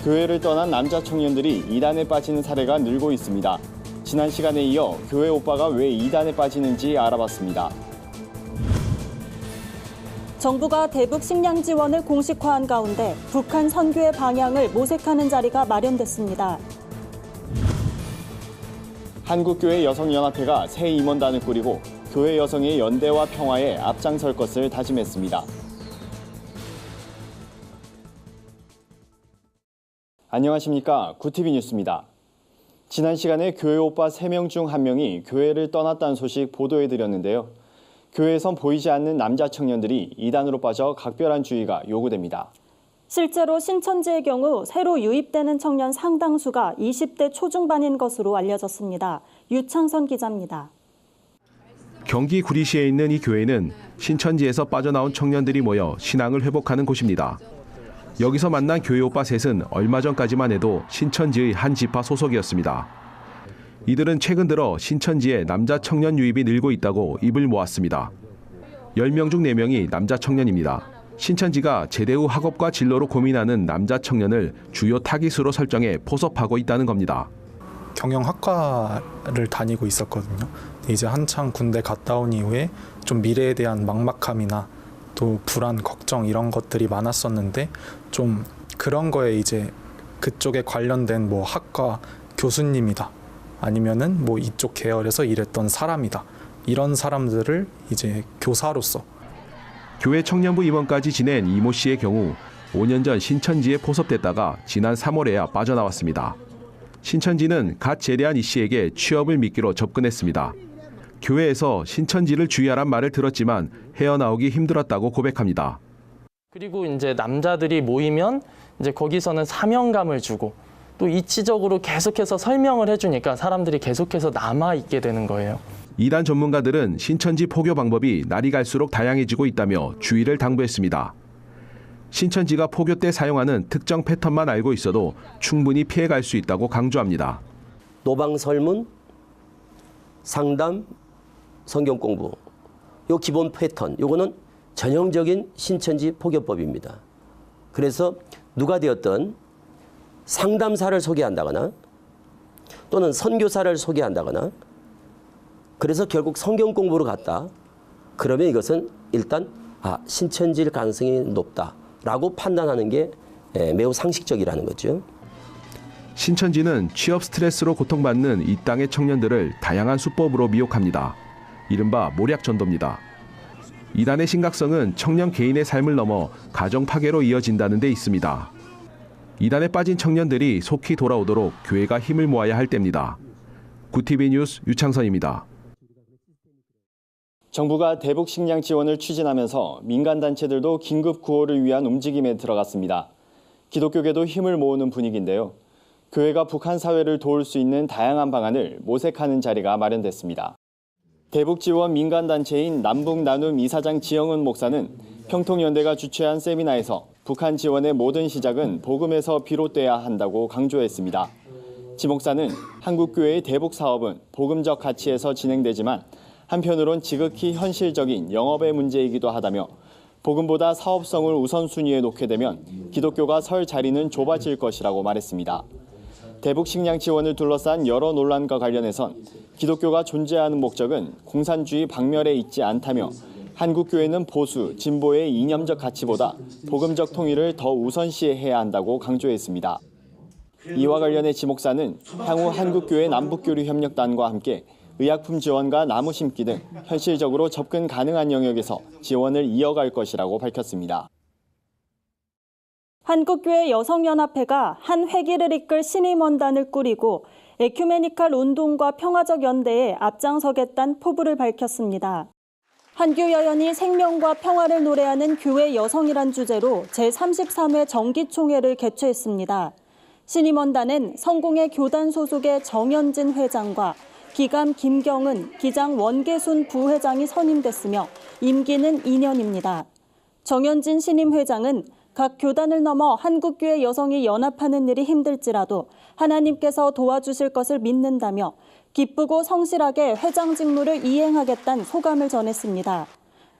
교회를 떠난 남자 청년들이 이단에 빠지는 사례가 늘고 있습니다. 지난 시간에 이어 교회 오빠가 왜 이단에 빠지는지 알아봤습니다. 정부가 대북 식량 지원을 공식화한 가운데 북한 선교의 방향을 모색하는 자리가 마련됐습니다. 한국교회 여성연합회가 새 임원단을 꾸리고 교회 여성의 연대와 평화에 앞장설 것을 다짐했습니다. 안녕하십니까. 구티비 뉴스입니다. 지난 시간에 교회 오빠 3명 중 1명이 교회를 떠났다는 소식 보도해드렸는데요. 교회에선 보이지 않는 남자 청년들이 이단으로 빠져 각별한 주의가 요구됩니다. 실제로 신천지의 경우 새로 유입되는 청년 상당수가 20대 초중반인 것으로 알려졌습니다. 유창선 기자입니다. 경기 구리시에 있는 이 교회는 신천지에서 빠져나온 청년들이 모여 신앙을 회복하는 곳입니다. 여기서 만난 교회 오빠 셋은 얼마 전까지만 해도 신천지의 한 지파 소속이었습니다. 이들은 최근 들어 신천지에 남자 청년 유입이 늘고 있다고 입을 모았습니다. 10명 중 4명이 남자 청년입니다. 신천지가 제대 후 학업과 진로로 고민하는 남자 청년을 주요 타깃으로 설정해 포섭하고 있다는 겁니다. 경영학과를 다니고 있었거든요. 이제 한창 군대 갔다 온 이후에 좀 미래에 대한 막막함이나 또 불안, 걱정 이런 것들이 많았었는데 좀 그런 거에 이제 그쪽에 관련된 뭐 학과 교수님이다. 아니면은 뭐 이쪽 계열에서 일했던 사람이다. 이런 사람들을 이제 교사로서 교회 청년부 임원까지 지낸 이모 씨의 경우 5년 전 신천지에 포섭됐다가 지난 3월에야 빠져나왔습니다. 신천지는 갓 제대한 이 씨에게 취업을 미끼로 접근했습니다. 교회에서 신천지를 주의하란 말을 들었지만 헤어나오기 힘들었다고 고백합니다. 그리고 이제 남자들이 모이면 이제 거기서는 사명감을 주고 또 이치적으로 계속해서 설명을 해주니까 사람들이 계속해서 남아있게 되는 거예요. 이단 전문가들은 신천지 포교 방법이 날이 갈수록 다양해지고 있다며 주의를 당부했습니다. 신천지가 포교 때 사용하는 특정 패턴만 알고 있어도 충분히 피해갈 수 있다고 강조합니다. 노방 설문, 상담, 성경 공부, 요 기본 패턴, 요거는 전형적인 신천지 포교법입니다. 그래서 누가 되었든 상담사를 소개한다거나 또는 선교사를 소개한다거나 그래서 결국 성경 공부로 갔다. 그러면 이것은 일단 신천지일 가능성이 높다라고 판단하는 게 매우 상식적이라는 거죠. 신천지는 취업 스트레스로 고통받는 이 땅의 청년들을 다양한 수법으로 미혹합니다. 이른바 모략 전도입니다. 이단의 심각성은 청년 개인의 삶을 넘어 가정 파괴로 이어진다는 데 있습니다. 이단에 빠진 청년들이 속히 돌아오도록 교회가 힘을 모아야 할 때입니다. 구티비 뉴스 유창선입니다. 정부가 대북 식량 지원을 추진하면서 민간단체들도 긴급 구호를 위한 움직임에 들어갔습니다. 기독교계도 힘을 모으는 분위기인데요. 교회가 북한 사회를 도울 수 있는 다양한 방안을 모색하는 자리가 마련됐습니다. 대북 지원 민간단체인 남북나눔 이사장 지영은 목사는 평통연대가 주최한 세미나에서 북한 지원의 모든 시작은 복음에서 비롯돼야 한다고 강조했습니다. 지 목사는 한국교회의 대북 사업은 복음적 가치에서 진행되지만 한편으론 지극히 현실적인 영업의 문제이기도 하다며 복음보다 사업성을 우선순위에 놓게 되면 기독교가 설 자리는 좁아질 것이라고 말했습니다. 대북 식량 지원을 둘러싼 여러 논란과 관련해선 기독교가 존재하는 목적은 공산주의 박멸에 있지 않다며 한국교회는 보수, 진보의 이념적 가치보다 복음적 통일을 더 우선시해야 한다고 강조했습니다. 이와 관련해 지 목사는 향후 한국교회 남북교류협력단과 함께 의약품 지원과 나무 심기 등 현실적으로 접근 가능한 영역에서 지원을 이어갈 것이라고 밝혔습니다. 한국교회 여성연합회가 한 회기를 이끌 신임원단을 꾸리고 에큐메니칼 운동과 평화적 연대에 앞장서겠다는 포부를 밝혔습니다. 한규 여연이 생명과 평화를 노래하는 교회 여성이란 주제로 제33회 정기총회를 개최했습니다. 신임원단은 성공회 교단 소속의 정현진 회장과 기감 김경은, 기장 원계순 부회장이 선임됐으며 임기는 2년입니다. 정현진 신임 회장은 각 교단을 넘어 한국교회 여성이 연합하는 일이 힘들지라도 하나님께서 도와주실 것을 믿는다며 기쁘고 성실하게 회장 직무를 이행하겠다는 소감을 전했습니다.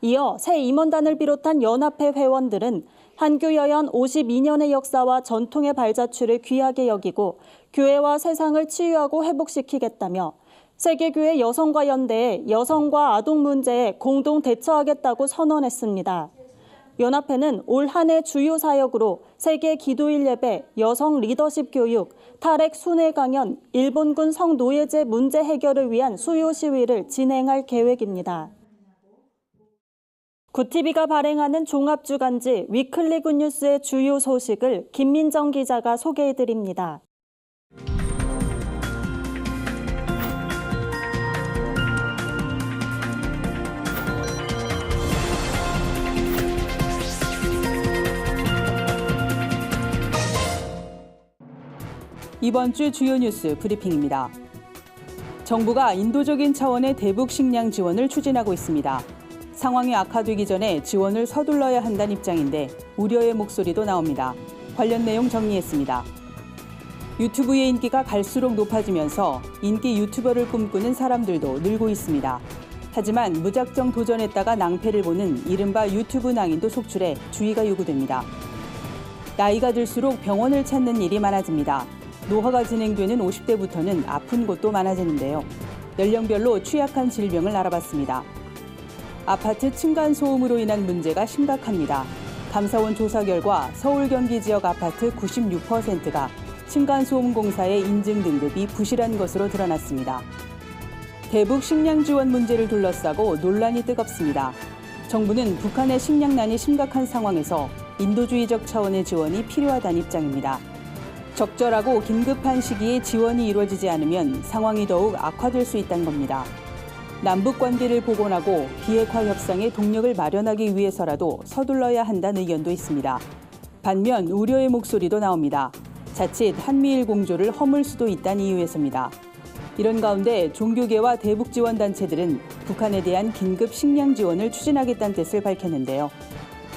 이어 새 임원단을 비롯한 연합회 회원들은 한규여연 52년의 역사와 전통의 발자취를 귀하게 여기고 교회와 세상을 치유하고 회복시키겠다며 세계교회 여성과 연대해 여성과 아동 문제에 공동 대처하겠다고 선언했습니다. 연합회는 올 한 해 주요 사역으로 세계 기도일 예배, 여성 리더십 교육, 탈핵 순회 강연, 일본군 성노예제 문제 해결을 위한 수요 시위를 진행할 계획입니다. 구티비가 발행하는 종합주간지 위클리 굿뉴스의 주요 소식을 김민정 기자가 소개해드립니다. 이번 주 주요 뉴스 브리핑입니다. 정부가 인도적인 차원의 대북 식량 지원을 추진하고 있습니다. 상황이 악화되기 전에 지원을 서둘러야 한다는 입장인데 우려의 목소리도 나옵니다. 관련 내용 정리했습니다. 유튜브의 인기가 갈수록 높아지면서 인기 유튜버를 꿈꾸는 사람들도 늘고 있습니다. 하지만 무작정 도전했다가 낭패를 보는 이른바 유튜브 낭인도 속출해 주의가 요구됩니다. 나이가 들수록 병원을 찾는 일이 많아집니다. 노화가 진행되는 50대부터는 아픈 곳도 많아지는데요. 연령별로 취약한 질병을 알아봤습니다. 아파트 층간소음으로 인한 문제가 심각합니다. 감사원 조사 결과 서울 경기 지역 아파트 96%가 층간소음 공사의 인증 등급이 부실한 것으로 드러났습니다. 대북 식량 지원 문제를 둘러싸고 논란이 뜨겁습니다. 정부는 북한의 식량난이 심각한 상황에서 인도주의적 차원의 지원이 필요하다는 입장입니다. 적절하고 긴급한 시기에 지원이 이루어지지 않으면 상황이 더욱 악화될 수 있다는 겁니다. 남북 관계를 복원하고 비핵화 협상의 동력을 마련하기 위해서라도 서둘러야 한다는 의견도 있습니다. 반면 우려의 목소리도 나옵니다. 자칫 한미일 공조를 허물 수도 있다는 이유에서입니다. 이런 가운데 종교계와 대북 지원 단체들은 북한에 대한 긴급 식량 지원을 추진하겠다는 뜻을 밝혔는데요.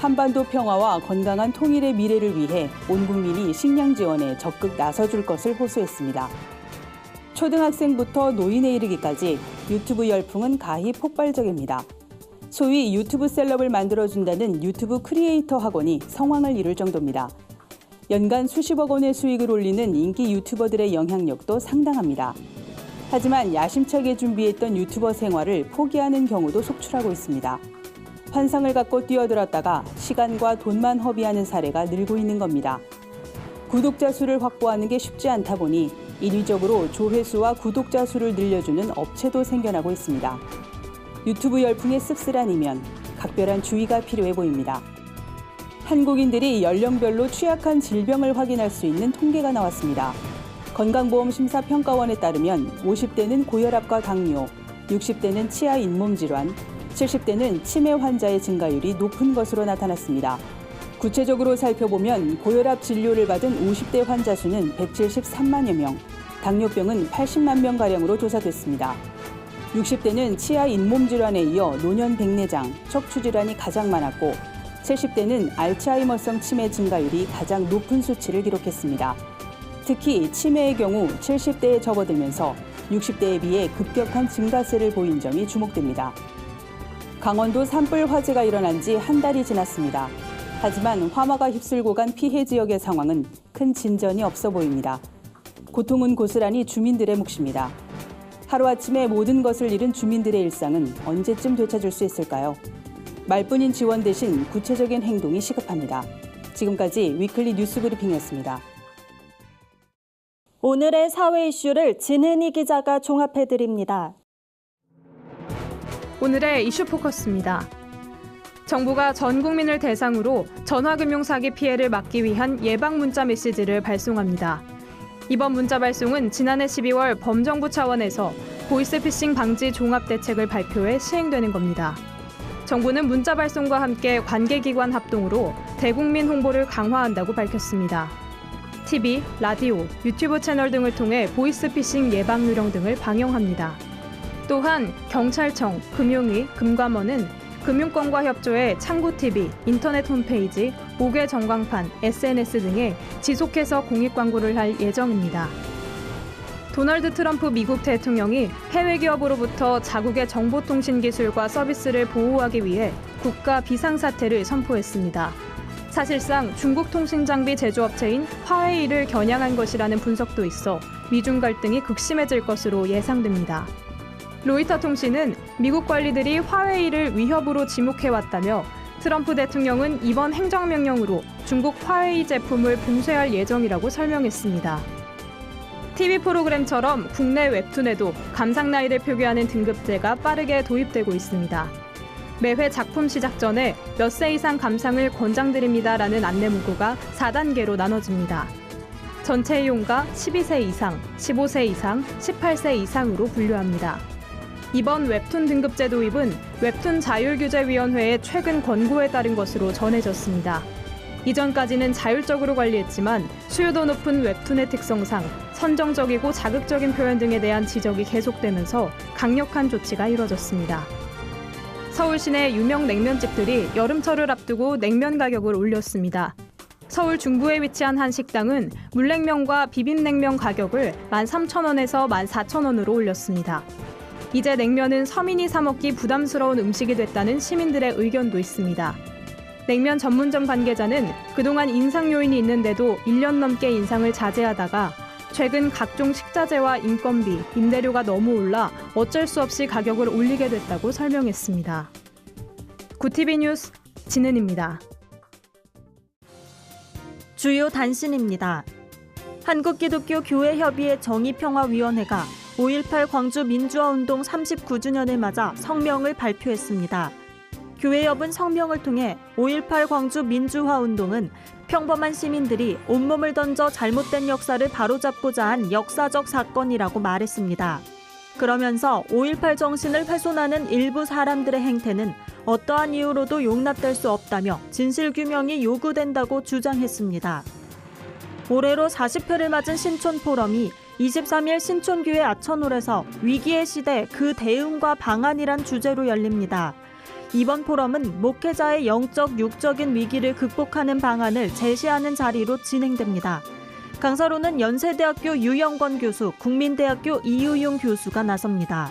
한반도 평화와 건강한 통일의 미래를 위해 온 국민이 식량 지원에 적극 나서줄 것을 호소했습니다. 초등학생부터 노인에 이르기까지 유튜브 열풍은 가히 폭발적입니다. 소위 유튜브 셀럽을 만들어준다는 유튜브 크리에이터 학원이 성황을 이룰 정도입니다. 연간 수십억 원의 수익을 올리는 인기 유튜버들의 영향력도 상당합니다. 하지만 야심차게 준비했던 유튜버 생활을 포기하는 경우도 속출하고 있습니다. 환상을 갖고 뛰어들었다가 시간과 돈만 허비하는 사례가 늘고 있는 겁니다. 구독자 수를 확보하는 게 쉽지 않다 보니 인위적으로 조회수와 구독자 수를 늘려주는 업체도 생겨나고 있습니다. 유튜브 열풍의 씁쓸한 이면, 각별한 주의가 필요해 보입니다. 한국인들이 연령별로 취약한 질병을 확인할 수 있는 통계가 나왔습니다. 건강보험심사평가원에 따르면 50대는 고혈압과 당뇨, 60대는 치아 잇몸 질환, 70대는 치매 환자의 증가율이 높은 것으로 나타났습니다. 구체적으로 살펴보면 고혈압 진료를 받은 50대 환자 수는 173만여 명, 당뇨병은 80만 명가량으로 조사됐습니다. 60대는 치아 잇몸 질환에 이어 노년 백내장, 척추 질환이 가장 많았고 70대는 알츠하이머성 치매 증가율이 가장 높은 수치를 기록했습니다. 특히 치매의 경우 70대에 접어들면서 60대에 비해 급격한 증가세를 보인 점이 주목됩니다. 강원도 산불 화재가 일어난 지 한 달이 지났습니다. 하지만 화마가 휩쓸고 간 피해 지역의 상황은 큰 진전이 없어 보입니다. 고통은 고스란히 주민들의 몫입니다. 하루아침에 모든 것을 잃은 주민들의 일상은 언제쯤 되찾을 수 있을까요? 말뿐인 지원 대신 구체적인 행동이 시급합니다. 지금까지 위클리 뉴스 브리핑이었습니다. 오늘의 사회 이슈를 진은희 기자가 종합해드립니다. 오늘의 이슈 포커스입니다. 정부가 전 국민을 대상으로 전화금융 사기 피해를 막기 위한 예방 문자 메시지를 발송합니다. 이번 문자 발송은 지난해 12월 범정부 차원에서 보이스피싱 방지 종합대책을 발표해 시행되는 겁니다. 정부는 문자 발송과 함께 관계기관 합동으로 대국민 홍보를 강화한다고 밝혔습니다. TV, 라디오, 유튜브 채널 등을 통해 보이스피싱 예방 요령 등을 방영합니다. 또한 경찰청, 금융위, 금감원은 금융권과 협조해 창구TV, 인터넷 홈페이지, 5개 전광판, SNS 등에 지속해서 공익 광고를 할 예정입니다. 도널드 트럼프 미국 대통령이 해외 기업으로부터 자국의 정보통신 기술과 서비스를 보호하기 위해 국가 비상사태를 선포했습니다. 사실상 중국 통신 장비 제조업체인 화웨이를 겨냥한 것이라는 분석도 있어 미중 갈등이 극심해질 것으로 예상됩니다. 로이터 통신은 미국 관리들이 화웨이를 위협으로 지목해왔다며 트럼프 대통령은 이번 행정명령으로 중국 화웨이 제품을 봉쇄할 예정이라고 설명했습니다. TV 프로그램처럼 국내 웹툰에도 감상 나이를 표기하는 등급제가 빠르게 도입되고 있습니다. 매회 작품 시작 전에 몇 세 이상 감상을 권장드립니다라는 안내 문구가 4단계로 나눠집니다. 전체 이용가 12세 이상, 15세 이상, 18세 이상으로 분류합니다. 이번 웹툰 등급제 도입은 웹툰 자율규제위원회의 최근 권고에 따른 것으로 전해졌습니다. 이전까지는 자율적으로 관리했지만 수요도 높은 웹툰의 특성상 선정적이고 자극적인 표현 등에 대한 지적이 계속되면서 강력한 조치가 이뤄졌습니다. 서울 시내 유명 냉면집들이 여름철을 앞두고 냉면 가격을 올렸습니다. 서울 중부에 위치한 한 식당은 물냉면과 비빔냉면 가격을 13,000원에서 14,000원으로 올렸습니다. 이제 냉면은 서민이 사 먹기 부담스러운 음식이 됐다는 시민들의 의견도 있습니다. 냉면 전문점 관계자는 그동안 인상 요인이 있는데도 1년 넘게 인상을 자제하다가 최근 각종 식자재와 인건비, 임대료가 너무 올라 어쩔 수 없이 가격을 올리게 됐다고 설명했습니다. 구티비 뉴스 진은입니다. 주요 단신입니다. 한국기독교교회협의회 정의평화위원회가 5.18 광주 민주화운동 39주년을 맞아 성명을 발표했습니다. 교회협은 성명을 통해 5.18 광주 민주화운동은 평범한 시민들이 온몸을 던져 잘못된 역사를 바로잡고자 한 역사적 사건이라고 말했습니다. 그러면서 5.18 정신을 훼손하는 일부 사람들의 행태는 어떠한 이유로도 용납될 수 없다며 진실규명이 요구된다고 주장했습니다. 올해로 40회를 맞은 신촌포럼이 23일 신촌교회 아천홀에서 위기의 시대 그 대응과 방안이란 주제로 열립니다. 이번 포럼은 목회자의 영적, 육적인 위기를 극복하는 방안을 제시하는 자리로 진행됩니다. 강사로는 연세대학교 유영권 교수, 국민대학교 이유용 교수가 나섭니다.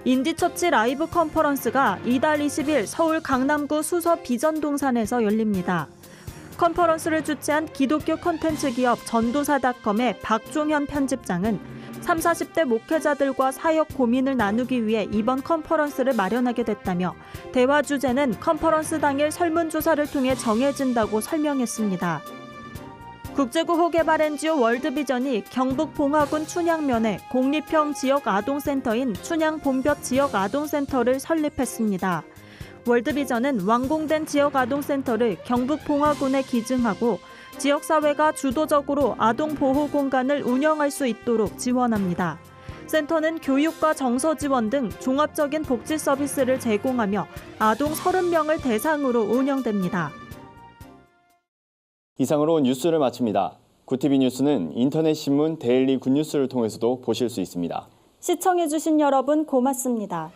인디처치 라이브 컨퍼런스가 이달 20일 서울 강남구 수서 비전동산에서 열립니다. 컨퍼런스를 주최한 기독교 콘텐츠 기업 전도사닷컴의 박종현 편집장은 30, 40대 목회자들과 사역 고민을 나누기 위해 이번 컨퍼런스를 마련하게 됐다며 대화 주제는 컨퍼런스 당일 설문조사를 통해 정해진다고 설명했습니다. 국제구호 개발 NGO 월드비전이 경북 봉화군 춘향면에 공립형 지역 아동센터인 춘향 봄볕 지역 아동센터를 설립했습니다. 월드비전은 완공된 지역 아동센터를 경북 봉화군에 기증하고 지역사회가 주도적으로 아동보호 공간을 운영할 수 있도록 지원합니다. 센터는 교육과 정서 지원 등 종합적인 복지 서비스를 제공하며 아동 30명을 대상으로 운영됩니다. 이상으로 뉴스를 마칩니다. 구티비 뉴스는 인터넷 신문 데일리 굿뉴스를 통해서도 보실 수 있습니다. 시청해주신 여러분 고맙습니다.